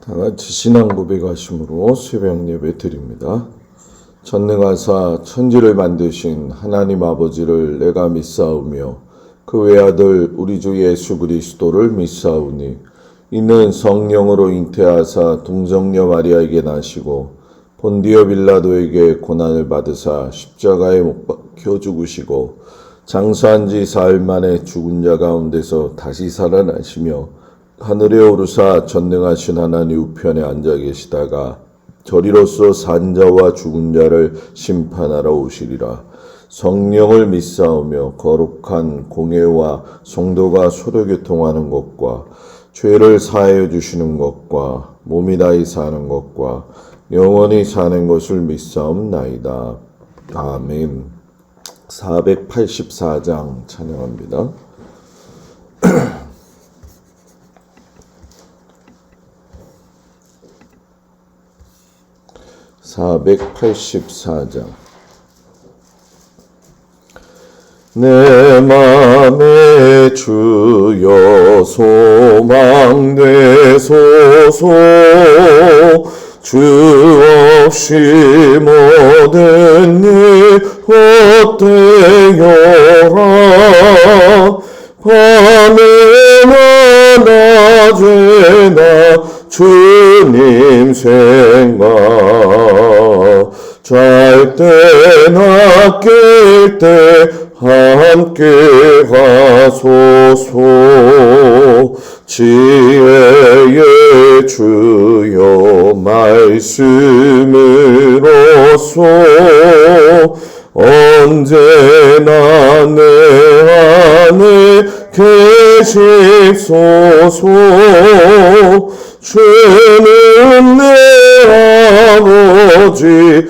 다같이 신앙 고백하심으로 새벽 예배 드립니다. 전능하사 천지를 만드신 하나님 아버지를 내가 믿사오며 그 외아들 우리 주 예수 그리스도를 믿사오니 이는 성령으로 잉태하사 동정녀 마리아에게 나시고 본디오 빌라도에게 고난을 받으사 십자가에 못 박혀 죽으시고 장사한 지 사흘 만에 죽은 자 가운데서 다시 살아나시며 하늘에 오르사 전능하신 하나님 우편에 앉아 계시다가 저리로서 산 자와 죽은 자를 심판하러 오시리라. 성령을 믿사오며 거룩한 공회와 성도가 소로교통하는 것과 죄를 사하여 주시는 것과 몸이 다히 사는 것과 영원히 사는 것을 믿사옵나이다. 아멘. 484장 찬양합니다. 484장. 내 맘에 주여 소망 되소서. 주 없이 모든 일 헛되어라. 밤에나 낮에나 주님 생각 잘 때나 깰 때 함께 하소서. 지혜의 주여 말씀으로써 언제나 내 안에 계십소서. 주는 내 아버지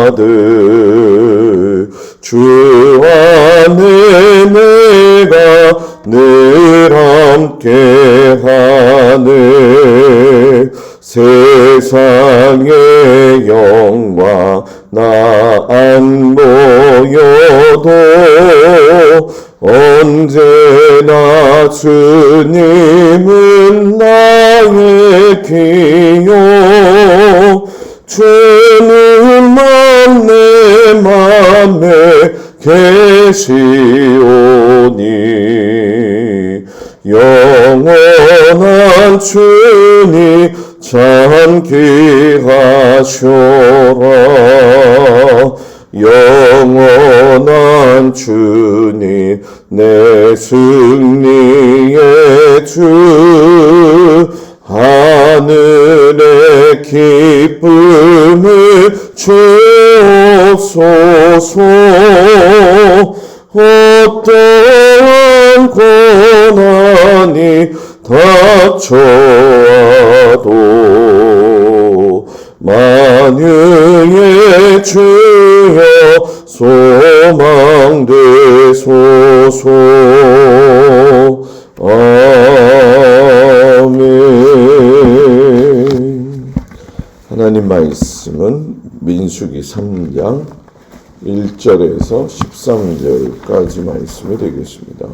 나들 주 안에 내가 늘 함께 하네. 세상의 영광 나 안 보여도 언제나 주님은 나의 기요. 주님만 내 맘에 계시오니 영원한 주님 참기하쇼라. 영원한 주님 내 승리의 주 하늘의 기쁨을 주옵소서. 어떠한 고난이 닥쳐와도 만유의 주여 소망 되소서. 아멘. 하나님 말씀은 민수기 3장 1절에서 13절까지 말씀이 되겠습니다.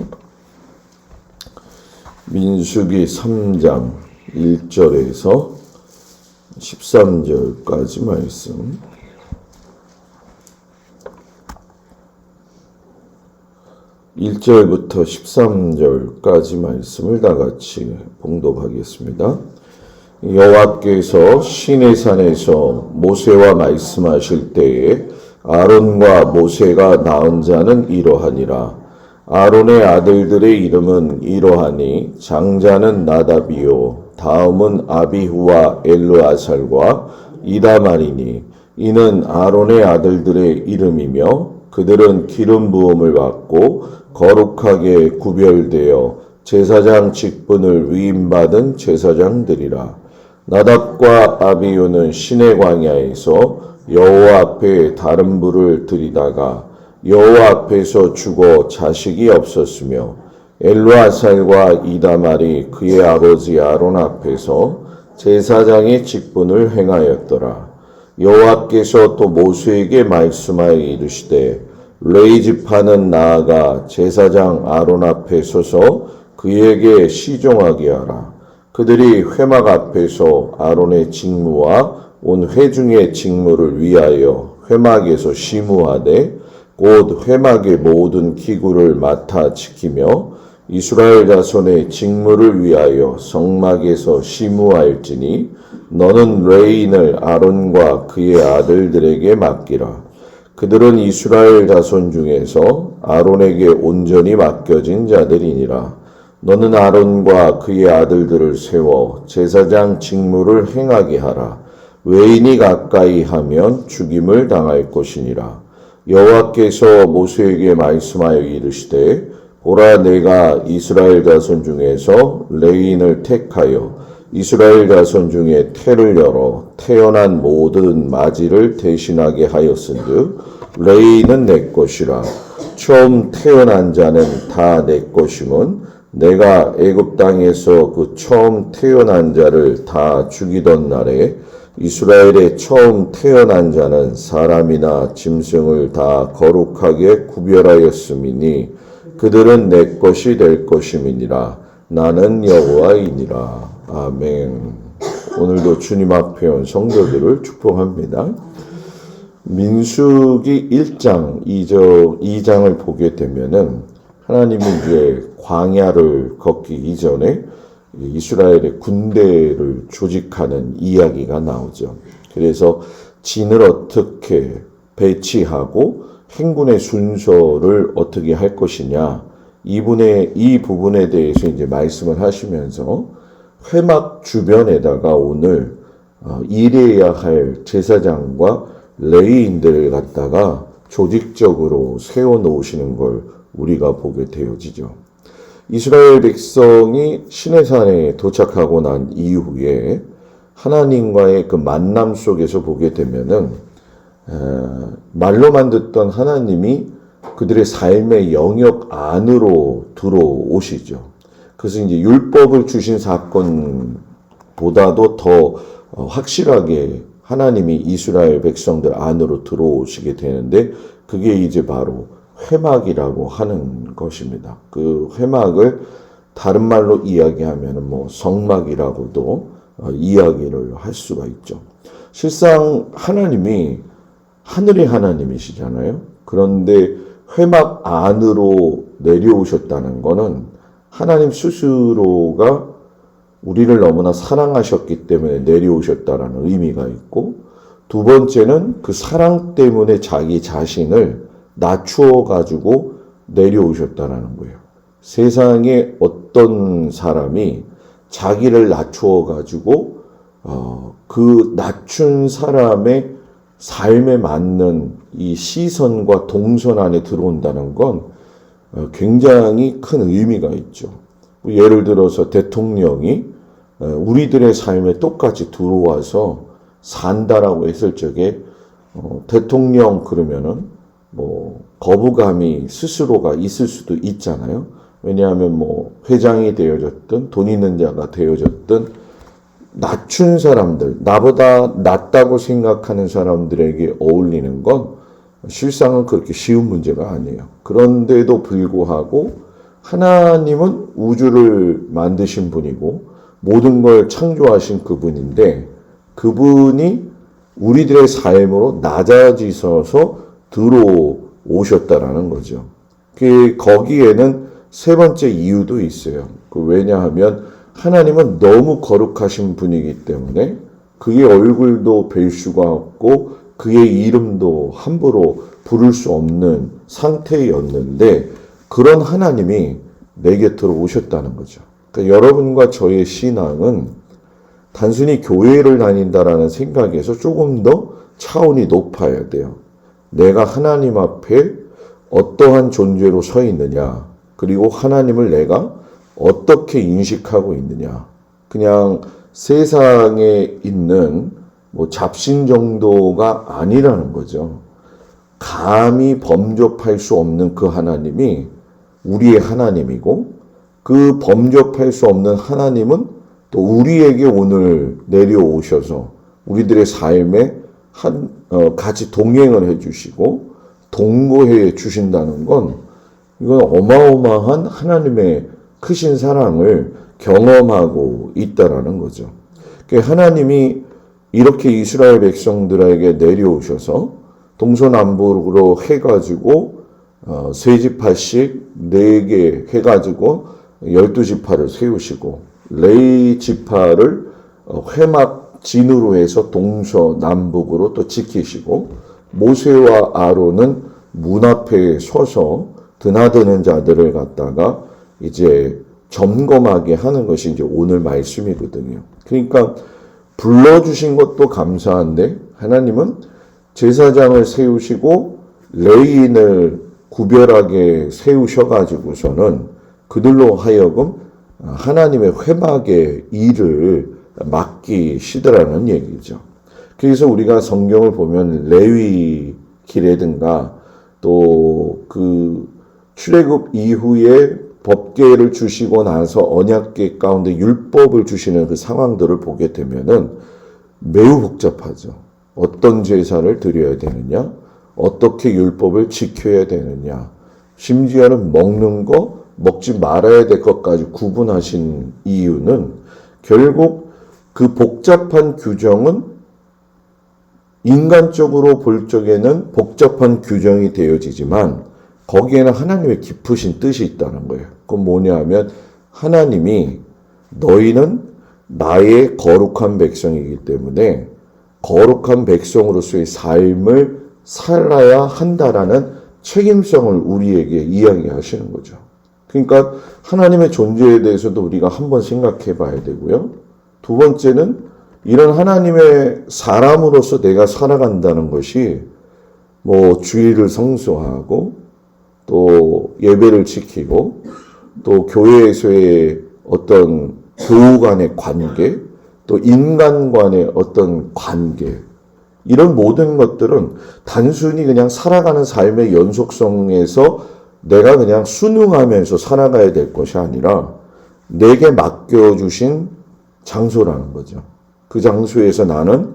민수기 3장 1절에서 13절까지 말씀. (1절부터) (13절까지) 말씀을 다같이 봉독하겠습니다. 여호와께서 시내산에서 모세와 말씀하실 때에 아론과 모세가 낳은 자는 이러하니라. 아론의 아들들의 이름은 이러하니 장자는 나답이요 다음은 아비후와 엘르아살과 이다말이니 이는 아론의 아들들의 이름이며 그들은 기름 부음을 받고 거룩하게 구별되어 제사장 직분을 위임받은 제사장들이라. 나답과 아비후는 시내 광야에서 여호와 앞에 다른 불을 들이다가 여호와 앞에서 죽어 자식이 없었으며 엘르아살과 이다말이 그의 아버지 아론 앞에서 제사장의 직분을 행하였더라. 여호와께서 또 모세에게 말씀하여 이르시되 레위 지파는 나아가 제사장 아론 앞에 서서 그에게 시종하게 하라. 그들이 회막 앞에서 아론의 직무와 온 회중의 직무를 위하여 회막에서 심우하되 곧 회막의 모든 기구를 맡아 지키며 이스라엘 자손의 직무를 위하여 성막에서 심우할지니 너는 레인을 아론과 그의 아들들에게 맡기라. 그들은 이스라엘 자손 중에서 아론에게 온전히 맡겨진 자들이니라. 너는 아론과 그의 아들들을 세워 제사장 직무를 행하게 하라. 외인이 가까이 하면 죽임을 당할 것이니라. 여호와께서 모세에게 말씀하여 이르시되 보라 내가 이스라엘 자손 중에서 레인을 택하여 이스라엘 자손 중에 태를 열어 태어난 모든 마지를 대신하게 하였은즉 레인은 내 것이라. 처음 태어난 자는 다 내 것임은 내가 애굽 땅에서 그 처음 태어난 자를 다 죽이던 날에 이스라엘의 처음 태어난 자는 사람이나 짐승을 다 거룩하게 구별하였음이니 그들은 내 것이 될 것임이니라. 나는 여호와이니라. 아멘. 오늘도 주님 앞에 온 성도들을 축복합니다. 민수기 1장, 2장을 보게 되면은 하나님이 이제 광야를 걷기 이전에 이스라엘의 군대를 조직하는 이야기가 나오죠. 그래서 진을 어떻게 배치하고 행군의 순서를 어떻게 할 것이냐, 이 부분에 대해서 이제 말씀을 하시면서 회막 주변에다가 오늘 일해야 할 제사장과 레위인들을 갖다가 조직적으로 세워 놓으시는 걸 우리가 보게 되어지죠. 이스라엘 백성이 시내산에 도착하고 난 이후에 하나님과의 그 만남 속에서 보게 되면은 말로만 듣던 하나님이 그들의 삶의 영역 안으로 들어오시죠. 그래서 이제 율법을 주신 사건보다도 더 확실하게 하나님이 이스라엘 백성들 안으로 들어오시게 되는데 그게 이제 바로 회막이라고 하는 것입니다. 그 회막을 다른 말로 이야기하면 뭐 성막이라고도 이야기를 할 수가 있죠. 실상 하나님이 하늘의 하나님이시잖아요. 그런데 회막 안으로 내려오셨다는 것은 하나님 스스로가 우리를 너무나 사랑하셨기 때문에 내려오셨다라는 의미가 있고, 두 번째는 그 사랑 때문에 자기 자신을 낮추어 가지고 내려오셨다라는 거예요. 세상에 어떤 사람이 자기를 낮추어 가지고 그 낮춘 사람의 삶에 맞는 이 시선과 동선 안에 들어온다는 건 굉장히 큰 의미가 있죠. 예를 들어서 대통령이 우리들의 삶에 똑같이 들어와서 산다라고 했을 적에 대통령 그러면은 뭐 거부감이 스스로가 있을 수도 있잖아요. 왜냐하면 뭐 회장이 되어졌든 돈 있는 자가 되어졌든 낮춘 사람들, 나보다 낫다고 생각하는 사람들에게 어울리는 건 실상은 그렇게 쉬운 문제가 아니에요. 그런데도 불구하고 하나님은 우주를 만드신 분이고 모든 걸 창조하신 그분인데 그분이 우리들의 삶으로 낮아지셔서 들어오셨다라는 거죠. 거기에는 세 번째 이유도 있어요. 왜냐하면 하나님은 너무 거룩하신 분이기 때문에 그의 얼굴도 뵐 수가 없고 그의 이름도 함부로 부를 수 없는 상태였는데 그런 하나님이 내 곁으로 오셨다는 거죠. 그러니까 여러분과 저의 신앙은 단순히 교회를 다닌다라는 생각에서 조금 더 차원이 높아야 돼요. 내가 하나님 앞에 어떠한 존재로 서 있느냐, 그리고 하나님을 내가 어떻게 인식하고 있느냐. 그냥 세상에 있는 뭐 잡신 정도가 아니라는 거죠. 감히 범접할 수 없는 그 하나님이 우리의 하나님이고 그 범접할 수 없는 하나님은 또 우리에게 오늘 내려오셔서 우리들의 삶에 같이 동행을 해주시고 동거해 주신다는 건 이건 어마어마한 하나님의 크신 사랑을 경험하고 있다라는 거죠. 하나님이 이렇게 이스라엘 백성들에게 내려오셔서 동서남북으로 해가지고 세 지파씩 4개 해가지고 12지파를 세우시고 레위 지파를 회막 진으로 해서 동서남북으로 또 지키시고 모세와 아론은 문 앞에 서서 드나드는 자들을 갖다가 이제 점검하게 하는 것이 이제 오늘 말씀이거든요. 그러니까 불러주신 것도 감사한데 하나님은 제사장을 세우시고 레위인을 구별하게 세우셔가지고서는 그들로 하여금 하나님의 회막의 일을 맡기시더라는 얘기죠. 그래서 우리가 성경을 보면 레위 기라든가 또 그 출애굽 이후에 법궤를 주시고 나서 언약궤 가운데 율법을 주시는 그 상황들을 보게 되면은 매우 복잡하죠. 어떤 제사를 드려야 되느냐, 어떻게 율법을 지켜야 되느냐, 심지어는 먹는 거, 먹지 말아야 될 것까지 구분하신 이유는 결국 그 복잡한 규정은 인간적으로 볼 적에는 복잡한 규정이 되어지지만 거기에는 하나님의 깊으신 뜻이 있다는 거예요. 그건 뭐냐 하면 하나님이 너희는 나의 거룩한 백성이기 때문에 거룩한 백성으로서의 삶을 살아야 한다라는 책임성을 우리에게 이야기하시는 거죠. 그러니까 하나님의 존재에 대해서도 우리가 한번 생각해 봐야 되고요. 두 번째는 이런 하나님의 사람으로서 내가 살아간다는 것이 뭐 주의를 성수하고 또 예배를 지키고 또 교회에서의 어떤 교우 간의 관계 또 인간 간의 어떤 관계 이런 모든 것들은 단순히 그냥 살아가는 삶의 연속성에서 내가 그냥 순응하면서 살아가야 될 것이 아니라 내게 맡겨주신 장소라는 거죠. 그 장소에서 나는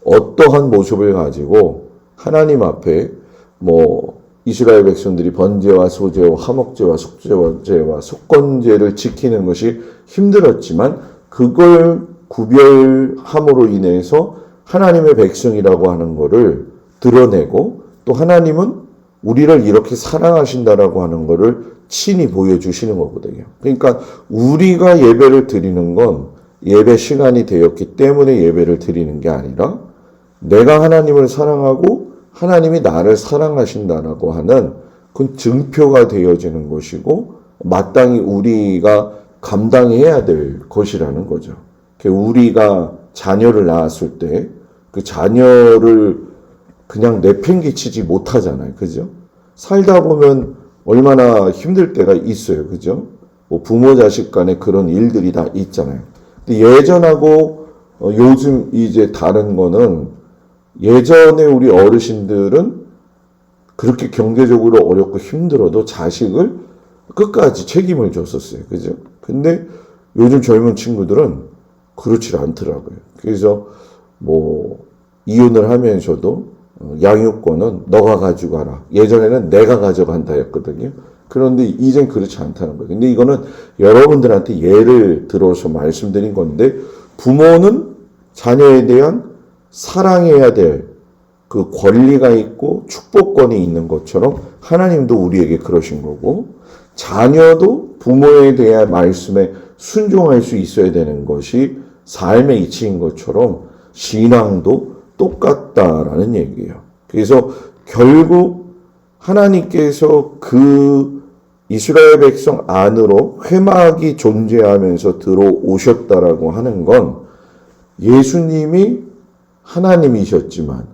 어떠한 모습을 가지고 하나님 앞에 뭐 이스라엘 백성들이 번제와 소제와 화목제와 속죄제와 속건제를 지키는 것이 힘들었지만 그걸 구별함으로 인해서 하나님의 백성이라고 하는 것을 드러내고 또 하나님은 우리를 이렇게 사랑하신다라고 하는 것을 친히 보여주시는 거거든요. 그러니까 우리가 예배를 드리는 건 예배 시간이 되었기 때문에 예배를 드리는 게 아니라 내가 하나님을 사랑하고 하나님이 나를 사랑하신다라고 하는 그 증표가 되어지는 것이고 마땅히 우리가 감당해야 될 것이라는 거죠. 우리가 자녀를 낳았을 때 그 자녀를 그냥 내팽개치지 못하잖아요. 그죠? 살다 보면 얼마나 힘들 때가 있어요. 그죠? 뭐 부모 자식 간에 그런 일들이 다 있잖아요. 근데 예전하고 요즘 이제 다른 거는 예전에 우리 어르신들은 그렇게 경제적으로 어렵고 힘들어도 자식을 끝까지 책임을 줬었어요. 그죠? 근데 요즘 젊은 친구들은 그렇지 않더라고요. 그래서 뭐 이혼을 하면서도 양육권은 너가 가져가라. 예전에는 내가 가져간다였거든요. 그런데 이젠 그렇지 않다는 거예요. 근데 이거는 여러분들한테 예를 들어서 말씀드린 건데 부모는 자녀에 대한 사랑해야 될 그 권리가 있고 축복권이 있는 것처럼 하나님도 우리에게 그러신 거고 자녀도 부모에 대한 말씀에 순종할 수 있어야 되는 것이 삶의 이치인 것처럼 신앙도 똑같다라는 얘기예요. 그래서 결국 하나님께서 그 이스라엘 백성 안으로 회막이 존재하면서 들어오셨다라고 하는 건 예수님이 하나님이셨지만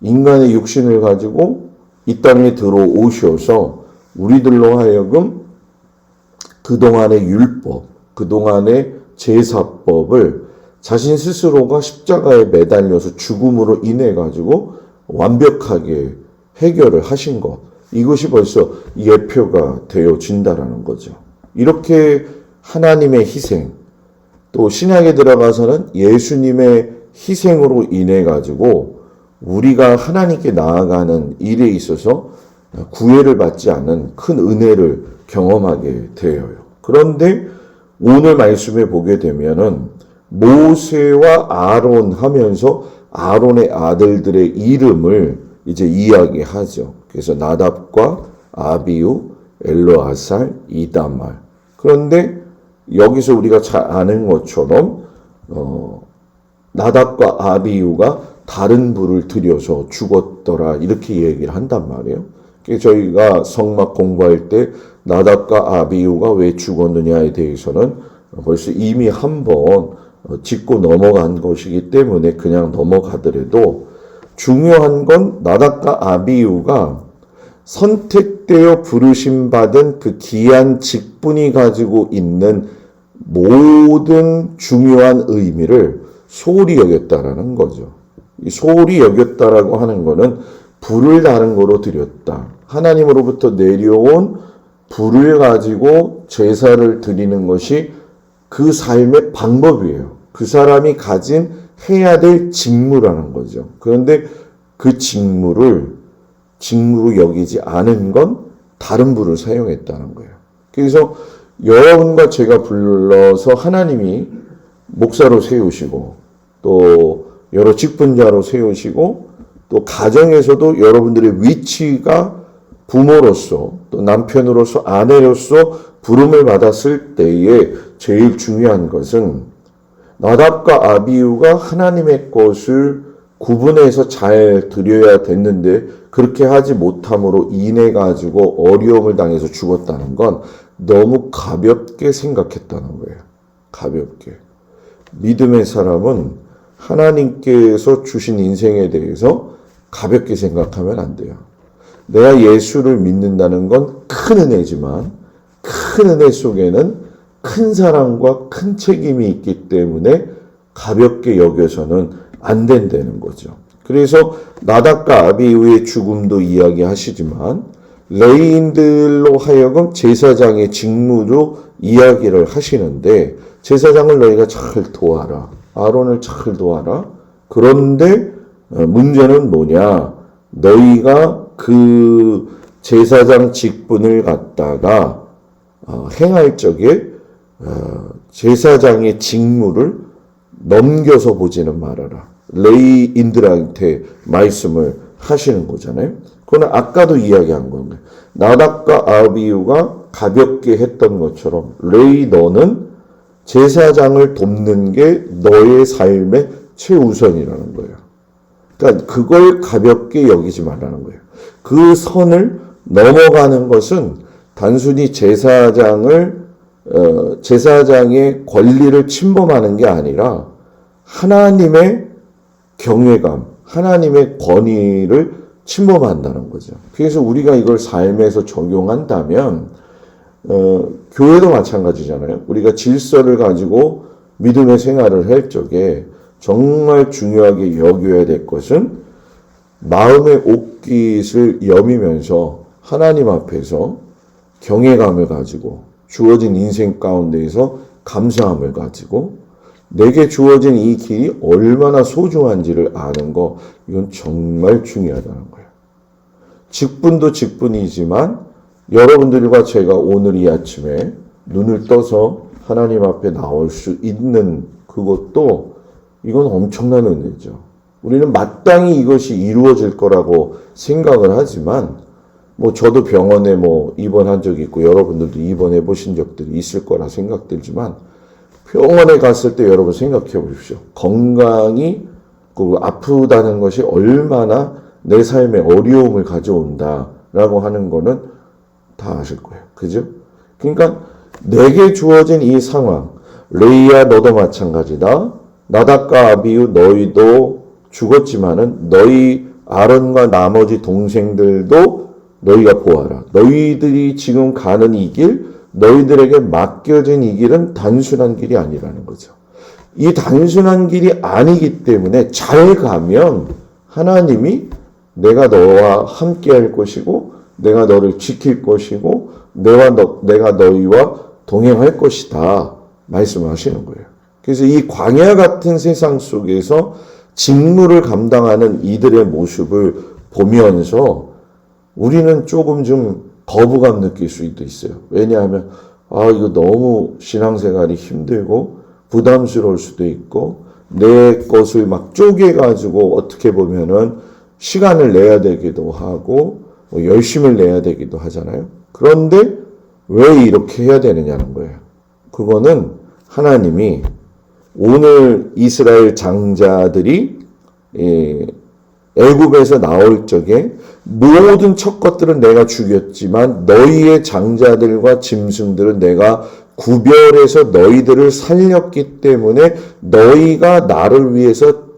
인간의 육신을 가지고 이 땅에 들어오셔서 우리들로 하여금 그동안의 율법, 그동안의 제사법을 자신 스스로가 십자가에 매달려서 죽음으로 인해 가지고 완벽하게 해결을 하신 것. 이것이 벌써 예표가 되어진다라는 거죠. 이렇게 하나님의 희생, 또 신약에 들어가서는 예수님의 희생으로 인해 가지고 우리가 하나님께 나아가는 일에 있어서 구애를 받지 않는 큰 은혜를 경험하게 되어요. 그런데 오늘 말씀에 보게 되면은 모세와 아론 하면서 아론의 아들들의 이름을 이제 이야기하죠. 그래서 나답과 아비우, 엘르아살, 이다말. 그런데 여기서 우리가 잘 아는 것처럼 나답과 아비우가 다른 불을 들여서 죽었더라 이렇게 얘기를 한단 말이에요. 저희가 성막 공부할 때 나답과 아비우가 왜 죽었느냐에 대해서는 벌써 이미 한번 짚고 넘어간 것이기 때문에 그냥 넘어가더라도 중요한 건 나답과 아비우가 선택되어 부르심받은 그 귀한 직분이 가지고 있는 모든 중요한 의미를 소홀히 여겼다라는 거죠. 이 소홀히 여겼다라고 하는 거는 불을 다른 거로 드렸다. 하나님으로부터 내려온 불을 가지고 제사를 드리는 것이 그 삶의 방법이에요. 그 사람이 가진 해야 될 직무라는 거죠. 그런데 그 직무로 여기지 않은 건 다른 불을 사용했다는 거예요. 그래서 여러분과 제가 불러서 하나님이 목사로 세우시고 또 여러 직분자로 세우시고 또 가정에서도 여러분들의 위치가 부모로서 또 남편으로서 아내로서 부름을 받았을 때에 제일 중요한 것은 나답과 아비우가 하나님의 것을 구분해서 잘 드려야 됐는데 그렇게 하지 못함으로 인해 가지고 어려움을 당해서 죽었다는 건 너무 가볍게 생각했다는 거예요. 가볍게. 믿음의 사람은 하나님께서 주신 인생에 대해서 가볍게 생각하면 안 돼요. 내가 예수를 믿는다는 건 큰 은혜지만 큰 은혜 속에는 큰 사랑과 큰 책임이 있기 때문에 가볍게 여겨서는 안 된다는 거죠. 그래서 나답과 아비우의 죽음도 이야기하시지만 레위인들로 하여금 제사장의 직무로 이야기를 하시는데 제사장을 너희가 잘 도와라. 아론을 잘 도와라. 그런데 문제는 뭐냐? 너희가 그 제사장 직분을 갖다가 행할 적에 제사장의 직무를 넘겨서 보지는 말아라. 레위인들한테 말씀을 하시는 거잖아요. 그거는 아까도 이야기한 건데 나답과 아비우가 가볍게 했던 것처럼 레위 너는 제사장을 돕는 게 너의 삶의 최우선이라는 거예요. 그러니까 그걸 가볍게 여기지 말라는 거예요. 그 선을 넘어가는 것은 단순히 제사장의 권리를 침범하는 게 아니라 하나님의 경외감, 하나님의 권위를 침범한다는 거죠. 그래서 우리가 이걸 삶에서 적용한다면 교회도 마찬가지잖아요. 우리가 질서를 가지고 믿음의 생활을 할 적에 정말 중요하게 여겨야 될 것은 마음의 옷깃을 여미면서 하나님 앞에서 경외감을 가지고 주어진 인생 가운데에서 감사함을 가지고 내게 주어진 이 길이 얼마나 소중한지를 아는 거 이건 정말 중요하다는 거예요. 직분도 직분이지만 여러분들과 제가 오늘 이 아침에 눈을 떠서 하나님 앞에 나올 수 있는 그것도 이건 엄청난 은혜죠. 우리는 마땅히 이것이 이루어질 거라고 생각을 하지만 저도 병원에 입원한 적이 있고 여러분들도 입원해 보신 적들이 있을 거라 생각들지만 병원에 갔을 때 여러분 생각해 보십시오. 건강이 아프다는 것이 얼마나 내 삶에 어려움을 가져온다라고 하는 거는 다 아실 거예요. 그죠? 그러니까 내게 주어진 이 상황, 레이야 너도 마찬가지다. 나답과 아비우 너희도 죽었지만은 너희 아론과 나머지 동생들도 너희가 보아라. 너희들이 지금 가는 이 길, 너희들에게 맡겨진 이 길은 단순한 길이 아니라는 거죠. 이 단순한 길이 아니기 때문에 잘 가면 하나님이 내가 너와 함께 할 것이고 내가 너를 지킬 것이고 내가 너희와 동행할 것이다 말씀하시는 거예요. 그래서 이 광야 같은 세상 속에서 직무를 감당하는 이들의 모습을 보면서 우리는 조금 좀 거부감 느낄 수도 있어요. 왜냐하면 이거 너무 신앙생활이 힘들고 부담스러울 수도 있고 내 것을 막 쪼개가지고 어떻게 보면은 시간을 내야 되기도 하고 뭐 열심을 내야 되기도 하잖아요. 그런데 왜 이렇게 해야 되느냐는 거예요. 그거는 하나님이 오늘 이스라엘 장자들이 애굽에서 나올 적에 모든 첫 것들은 내가 죽였지만 너희의 장자들과 짐승들은 내가 구별해서 너희들을 살렸기 때문에 너희가 나를 위해서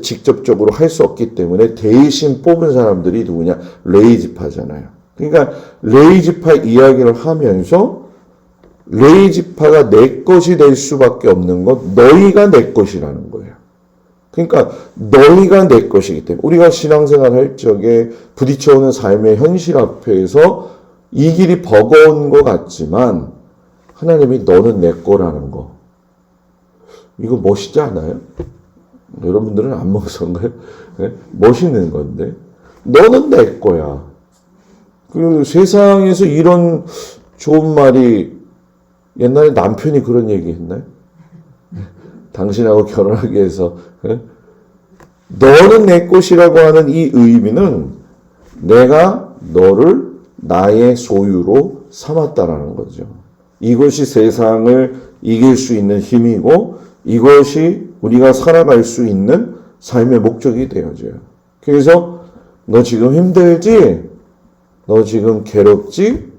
직접적으로 할 수 없기 때문에 대신 뽑은 사람들이 누구냐? 레위지파잖아요. 그러니까 레위지파 이야기를 하면서 레위지파가 내 것이 될 수밖에 없는 건 너희가 내 것이라는 거예요. 그러니까 너희가 내 것이기 때문에 우리가 신앙생활 할 적에 부딪혀오는 삶의 현실 앞에서 이 길이 버거운 것 같지만 하나님이 너는 내 거라는 거. 이거 멋있지 않아요? 여러분들은 안 멋있는가요? 네? 멋있는 건데. 너는 내 거야. 그리고 세상에서 이런 좋은 말이 옛날에 남편이 그런 얘기 했나요? 당신하고 결혼하기 위해서 너는 내 것이라고 하는 이 의미는 내가 너를 나의 소유로 삼았다라는 거죠. 이것이 세상을 이길 수 있는 힘이고 이것이 우리가 살아갈 수 있는 삶의 목적이 되어져요. 그래서 너 지금 힘들지? 너 지금 괴롭지?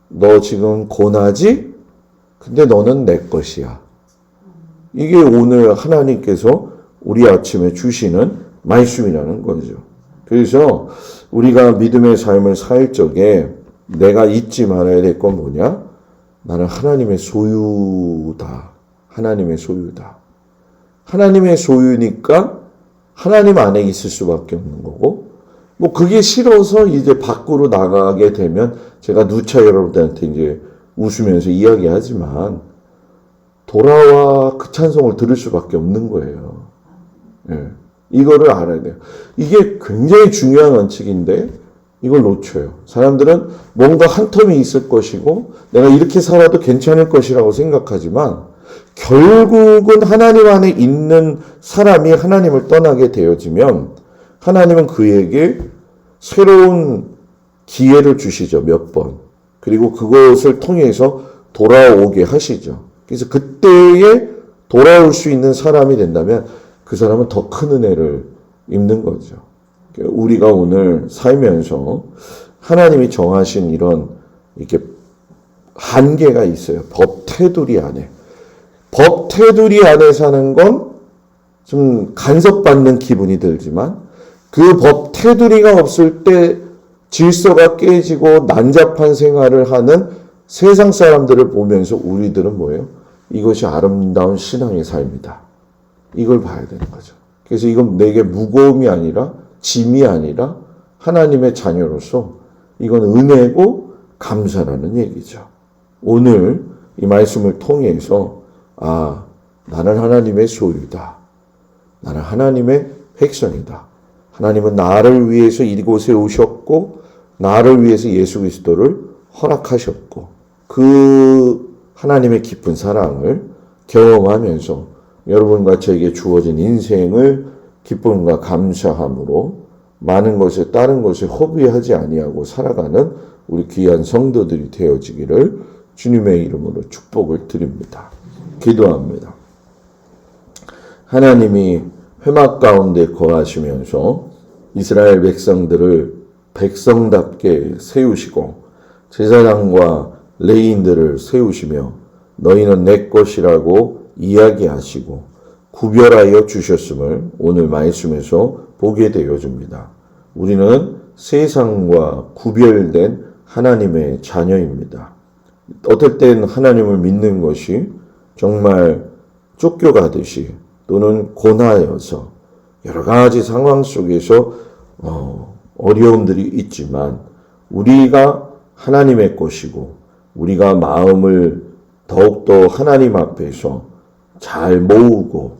너 지금 고나지? 근데 너는 내 것이야. 이게 오늘 하나님께서 우리 아침에 주시는 말씀이라는 거죠. 그래서 우리가 믿음의 삶을 살 적에 내가 잊지 말아야 될 건 뭐냐? 나는 하나님의 소유다. 하나님의 소유다. 하나님의 소유니까 하나님 안에 있을 수밖에 없는 거고, 뭐 그게 싫어서 이제 밖으로 나가게 되면 제가 누차 여러분들한테 이제 웃으면서 이야기하지만 돌아와 그 찬송을 들을 수밖에 없는 거예요. 예. 이거를 알아야 돼요. 이게 굉장히 중요한 원칙인데 이걸 놓쳐요. 사람들은 뭔가 한 텀이 있을 것이고 내가 이렇게 살아도 괜찮을 것이라고 생각하지만 결국은 하나님 안에 있는 사람이 하나님을 떠나게 되어지면 하나님은 그에게 새로운 기회를 주시죠. 몇 번. 그리고 그것을 통해서 돌아오게 하시죠. 그래서 그때에 돌아올 수 있는 사람이 된다면 그 사람은 더 큰 은혜를 입는 거죠. 우리가 오늘 살면서 하나님이 정하신 이런 이렇게 한계가 있어요. 법 테두리 안에. 법 테두리 안에 사는 건 좀 간섭받는 기분이 들지만 그 법 테두리가 없을 때 질서가 깨지고 난잡한 생활을 하는 세상 사람들을 보면서 우리들은 뭐예요? 이것이 아름다운 신앙의 삶이다. 이걸 봐야 되는 거죠. 그래서 이건 내게 무거움이 아니라 짐이 아니라 하나님의 자녀로서 이건 은혜고 감사라는 얘기죠. 오늘 이 말씀을 통해서 나는 하나님의 소유다. 나는 하나님의 백성이다. 하나님은 나를 위해서 이곳에 오셨고 나를 위해서 예수 그리스도를 허락하셨고 그 하나님의 깊은 사랑을 경험하면서 여러분과 저에게 주어진 인생을 기쁨과 감사함으로 많은 것에 다른 것에 허비하지 아니하고 살아가는 우리 귀한 성도들이 되어지기를 주님의 이름으로 축복을 드립니다. 기도합니다. 하나님이 회막 가운데 거하시면서 이스라엘 백성들을 백성답게 세우시고 제사장과 레위인들을 세우시며 너희는 내 것이라고 이야기하시고 구별하여 주셨음을 오늘 말씀에서 보게 되어집니다. 우리는 세상과 구별된 하나님의 자녀입니다. 어떨 땐 하나님을 믿는 것이 정말 쫓겨가듯이 또는 고나여서 여러 가지 상황 속에서 어려움들이 있지만 우리가 하나님의 것이고 우리가 마음을 더욱더 하나님 앞에서 잘 모으고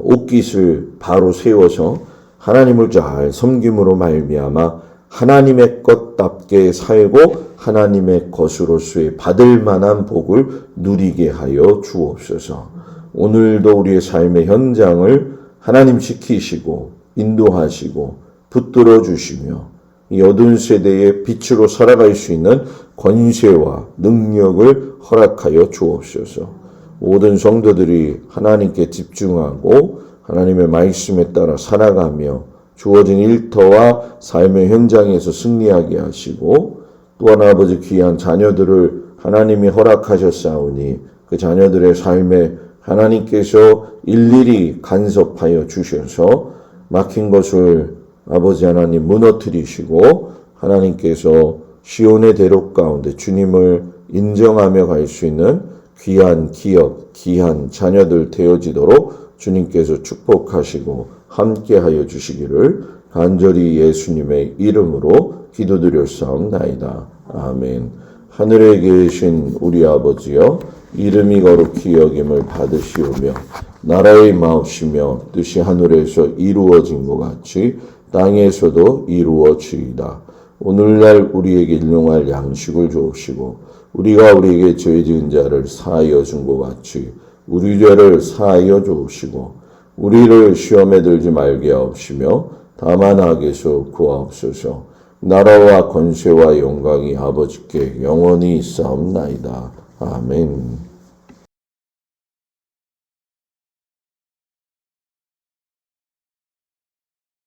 옷깃을 바로 세워서 하나님을 잘 섬김으로 말미암아 하나님의 것 아름답게 살고 하나님의 것으로서의 받을 만한 복을 누리게 하여 주옵소서. 오늘도 우리의 삶의 현장을 하나님 지키시고 인도하시고 붙들어 주시며 이 어두운 세대의 빛으로 살아갈 수 있는 권세와 능력을 허락하여 주옵소서. 모든 성도들이 하나님께 집중하고 하나님의 말씀에 따라 살아가며 주어진 일터와 삶의 현장에서 승리하게 하시고 또한 아버지 귀한 자녀들을 하나님이 허락하셨사오니 그 자녀들의 삶에 하나님께서 일일이 간섭하여 주셔서 막힌 것을 아버지 하나님 무너뜨리시고 하나님께서 시온의 대로 가운데 주님을 인정하며 갈 수 있는 귀한 기업, 귀한 자녀들 되어지도록 주님께서 축복하시고 함께하여 주시기를 간절히 예수님의 이름으로 기도드렸사옵나이다. 아멘. 하늘에 계신 우리 아버지여 이름이 거룩히 여김을 받으시오며 나라의 마옵시며 뜻이 하늘에서 이루어진 것 같이 땅에서도 이루어지이다. 오늘날 우리에게 일용할 양식을 주옵시고 우리가 우리에게 죄 지은 자를 사하여 준 것 같이 우리 죄를 사하여 주옵시고 우리를 시험에 들지 말게 하옵시며 다만 악에서 구하옵소서. 나라와 권세와 영광이 아버지께 영원히 있사옵나이다. 아멘.